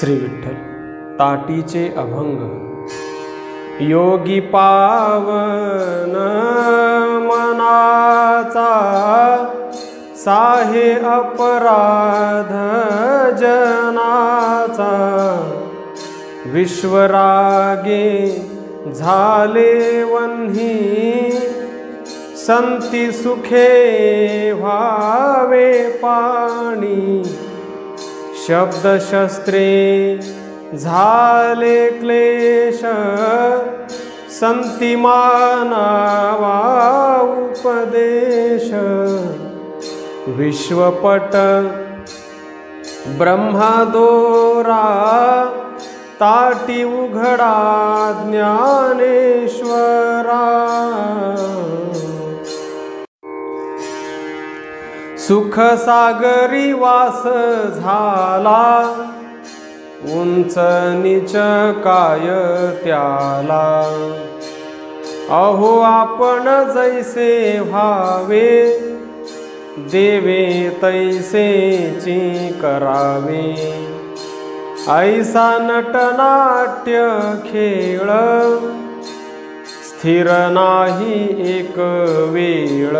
श्री विठ्ठल ताटीचे अभंग। योगी पावन मनाचा साहे अपराध जनाचा, विश्वरागे झाले वन्ही संती सुखे व्हावे पाणी, शब्दशस्त्रे झाले क्लेश संती मानावा उपदेश, विश्वपट ब्रह्मदोरा ताटी उघडा ज्ञानेश्वरा, सुख सागरी वास झाला उंच नीच काय त्याला, अहो आपण जैसे व्हावे देवे तैसेची करावे, ऐसा नटनाट्य खेळ स्थिर नाही एक वेळ,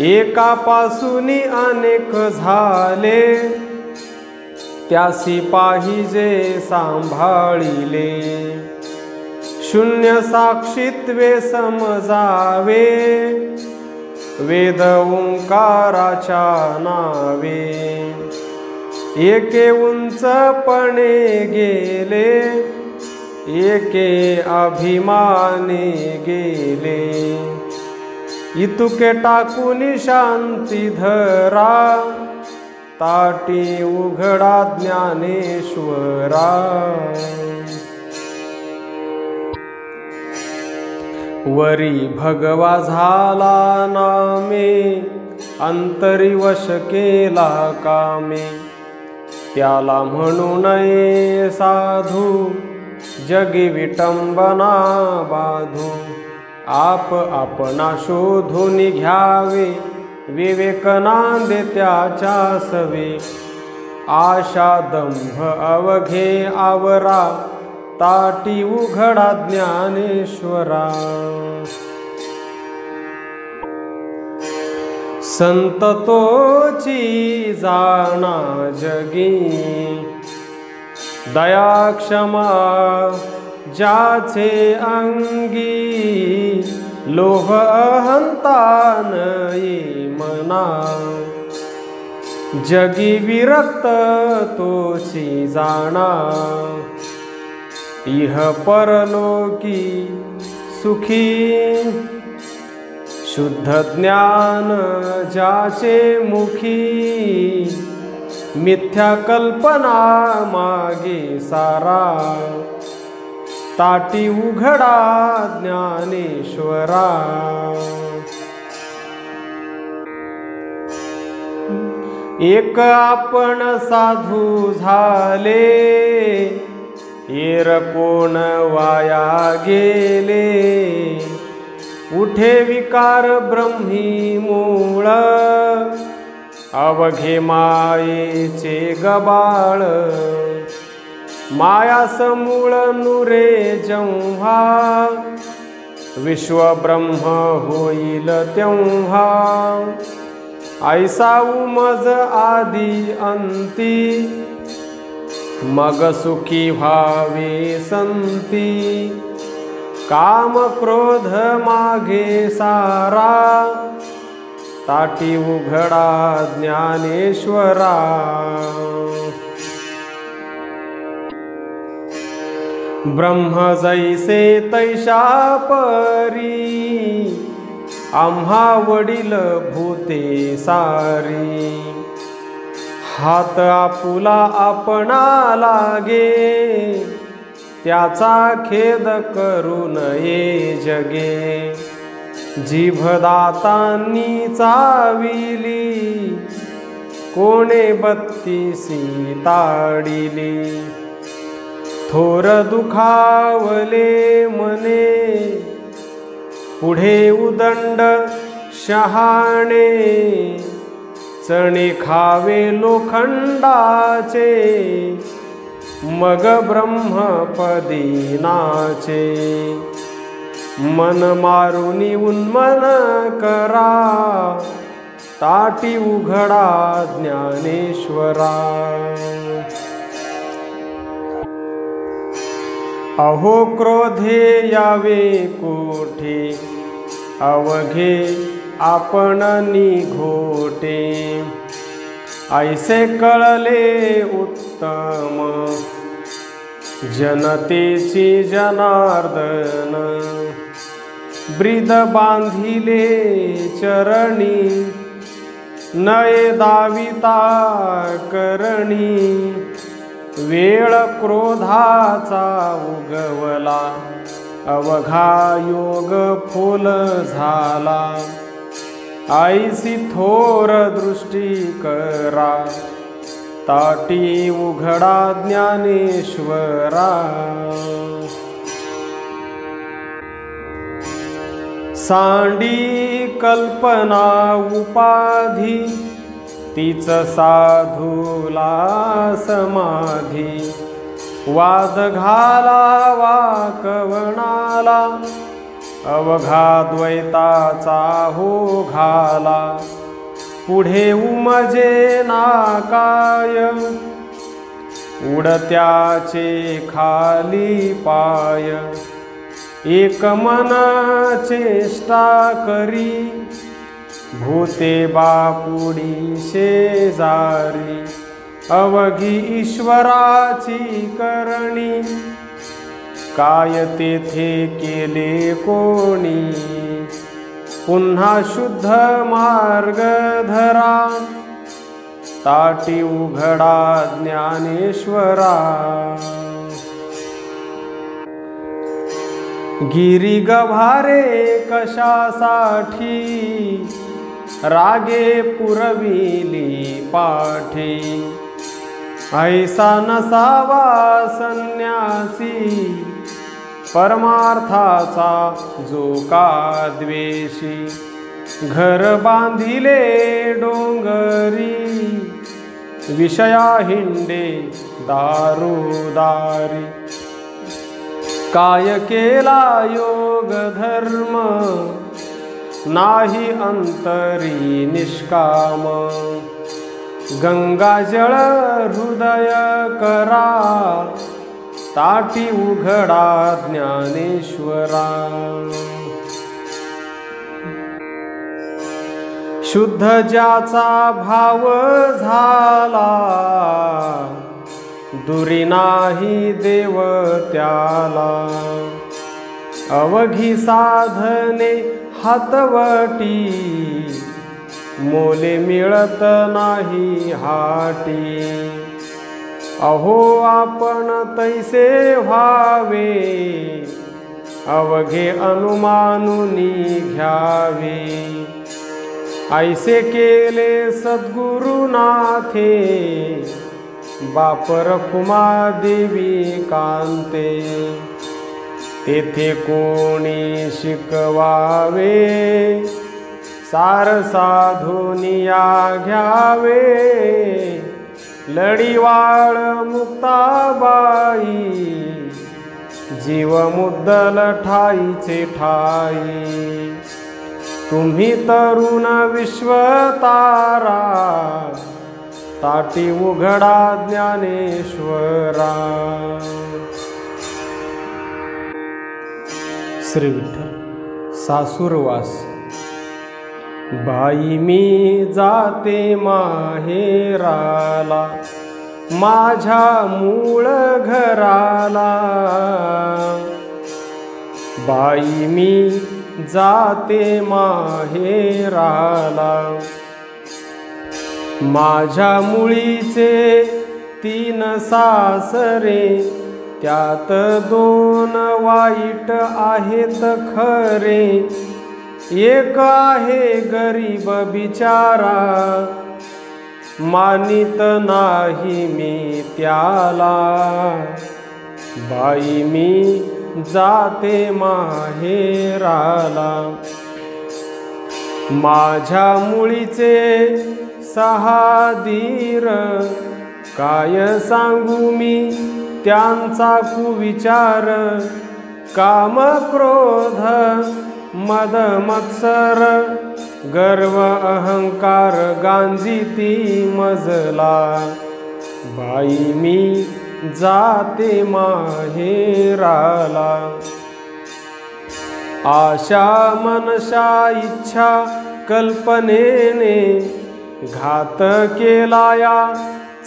एकापासूनी अनेक झाले त्यासी पाहिजे सांभाळिले, शून्य साक्षीत्वे समजावे वेद ओंकाराच्या नावे, एके उंचपणे गेले एके अभिमाने गेले, इतुके टाकूनी शांती धरा ताटी उघडा ज्ञानेश्वरा, वरी भगवा झाला नामे अंतरी वश केला कामे, त्याला म्हणू नये साधू जगी विटंबना बाधू, आप आपणा शोधून घ्यावे विवेक नांदे त्याच्या सवे, आशा दंभ अवघे आवरा ताटी उघडा ज्ञानेश्वरा, संत तोची जाणा जगी दया क्षमा ज्याचे अंगी, लोभ अहंता नये मना जगी विरक्त तोची जाणा, इह परलोकी सुखी शुद्ध ज्ञान ज्याचे मुखी, मिथ्या कल्पना मागे सारा ताटी उघडा ज्ञानेश्वरा, एक आपण साधू झाले एर कोण वाया गेले, उठे विकार ब्रह्मी मूळ अवघे मायेचे गबाळ, माया समूळ नुरे जेव्हा विश्व ब्रह्म होईल तेव्हा, ऐसा उमज आदी अंती मग सुखी व्हावे संती, काम क्रोध मागे सारा ताटी उघडा ज्ञानेश्वरा, ब्रह्म जैसे तैशा परी आम्हा वडील भूते सारी, हात आपुला आपणा लागे त्याचा खेद करू नये जगे, जीभ दातांनी चाविली कोणे बत्तीसी ताडिली, थोर दुखावले मने पुढे उदंड शहाणे, चणे खावे लोखंडाचे, मग ब्रह्मपदी नाचे। मन मारुनी उन्मन करा, ताटी उघडा ज्ञानेश्वरा। अहो क्रोधे यावे कोठे, अवघे आपण निघोटे। ऐसे कळले उत्तम, जनतेची जनार्दन। ब्रीद बांधिले चरणी, नये दाविता करणी। वेळ क्रोधाचा उगवला, अवघा योग फुल झाला। ऐसी थोर दृष्टी करा, ताटी उघडा ज्ञानेश्वरा। सांडी कल्पना उपाधी, तीच साधूला समाधी। वाद घाला वाकवणाला, अवघा द्वैताचा हो घाला। पुढे उमजे नाकाय, उडत्याचे खाली पाय। एक मन चेष्टा करी, भूते बापुडी शेजारी। अवघी ईश्वराची करणी, काय तेथे केले कोणी। पुन्हा शुद्ध मार्ग धरा, ताटी उघडा ज्ञानेश्वरा। गिरी गभारे कशासाठी, रागे पुरविली पाठी। ऐसा नसावा संन्यासी, परमार्थाचा जो का द्वेषी। घर बांधिले डोंगरी, विषया हिंडे दारोदारी। काय केला योग धर्म, नाही अंतरी निष्काम। गंगाजळ हृदय करा, ताटी उघडा ज्ञानेश्वरा। शुद्ध ज्याचा भाव झाला, दुरी नाही देव त्याला। अवघी साधने हातवटी, मोले मिळत नाही हाटी। अहो आपण तैसे व्हावे, अवघे अनुमानुनी घ्यावे। ऐसे केले सद्गुरुनाथे, बापर कुमा देवी कांते। तेथे कोणी शिकवावे, सार साधुनिया घ्यावे। लढीवाळ मुक्ताबाई, जीव मुद्दल ठाईचे ठाई। तुम्ही तरुण विश्वतारा, ताटी उघडा ज्ञानेश्वरा। श्री विठ्ठल। सासूरवास। बाई मी जाते माहेराला, माझ्या मूळ घराला। बाई मी जाते माहेराला, माझ्या मुळीचे 3 सासरे। त्यात 2 वाईट आहेत खरे, एक आहे गरीब बिचारा। मानित नाही मी त्याला, बाई मी जाते माहेराला। माझ्या मुळीचे सहा धीर, काय सांगू मी त्यांचा कुविचार. काम क्रोध मद मत्सर, गर्व अहंकार गांजिती मजला. बाई मी जाते माहेराला. आशा मनशा इच्छा कल्पनेने, घात केला या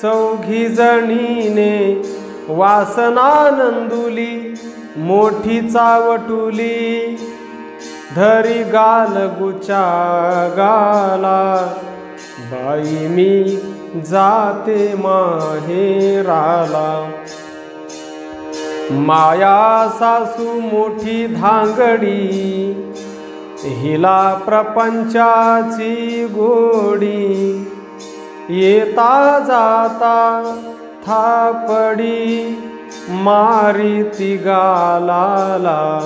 चौघी जणीने. वासना नंदुली मोठी चावटुली, धरी गाल गुचा गाला. बाई मी जाते माहेराला. माया सासू मोठी धांगडी, हिला प्रपंचाची गोडी. येता जाता थापडी, मारी ती गालाला.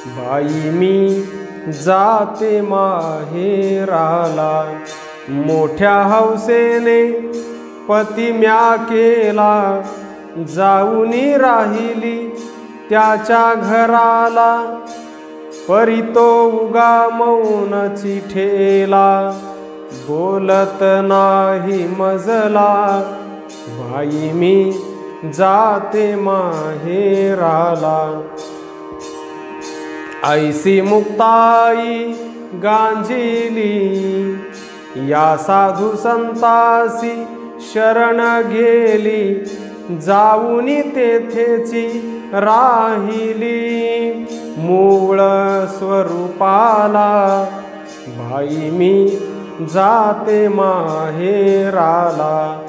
बाई मी जाते माहेराला. मोठ्या हौसेने पती म्या केला, जाऊनी राहिली त्याच्या घराला. परी तो उगा मौन चिठेला, बोलत नाही मजला. बाई मी जाते माहेराला. ऐसी मुक्ताई गांजिली, या साधू संतासी शरण गेली. जाऊनी तेथेची राहिली, मूळ स्वरूपाला. बाई मी जाते माहेराला.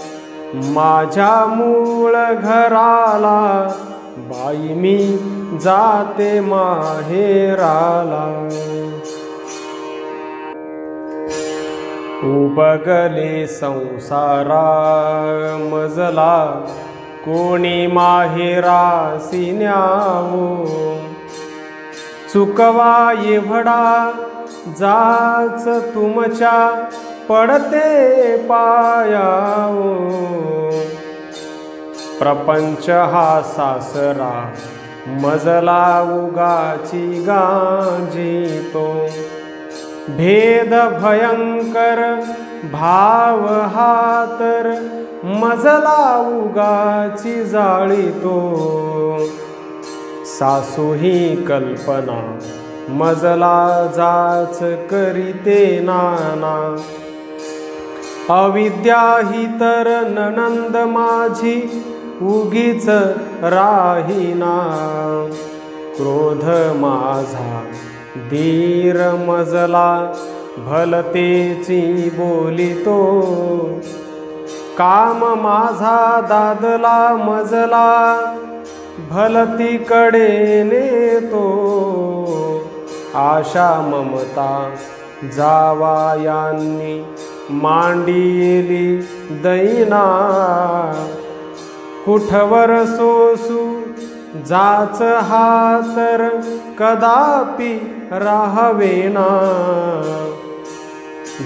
माझ्या मूळ घराला. बाई मी जाते माहेराला. उबगले संसारा मजला, कोणी माहेरासी न्यावो. चुकवा एवढा जाच तुमच्या पडते पायावो. प्रपंच हा सासरा मजला उगाची गांजितो. भेद भयंकर भाव हा तर मजला उगाची जाळीतो. सासू ही कल्पना मजला जाच करीते नाना. अविद्या ही तर ननंद माझी उगीच राहीना. क्रोध माझा धीर मजला भलतेची बोलितो. काम माझा दादला मजला भलतीकडे नेतो. आशा ममता जावायांनी मांडीली दैना. कुठवर सोसू जाच हा तर कदापि राहवेना.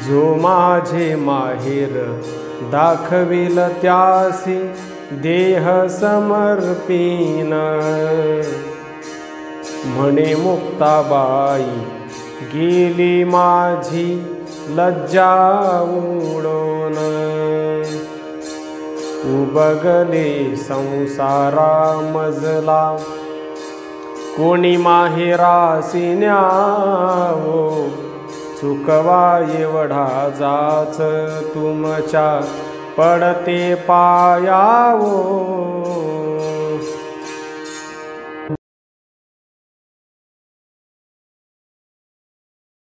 जो माझे माहेर दाखविल त्यासी देह समर्पीन. म्हणे मुक्ताबाई गेली माझी लज्जा उडून. उबगले संसारा मजला, कोणी माहेरासी न्यावो. चुकवा एवढा जाच तुमच्या पडते पायावो.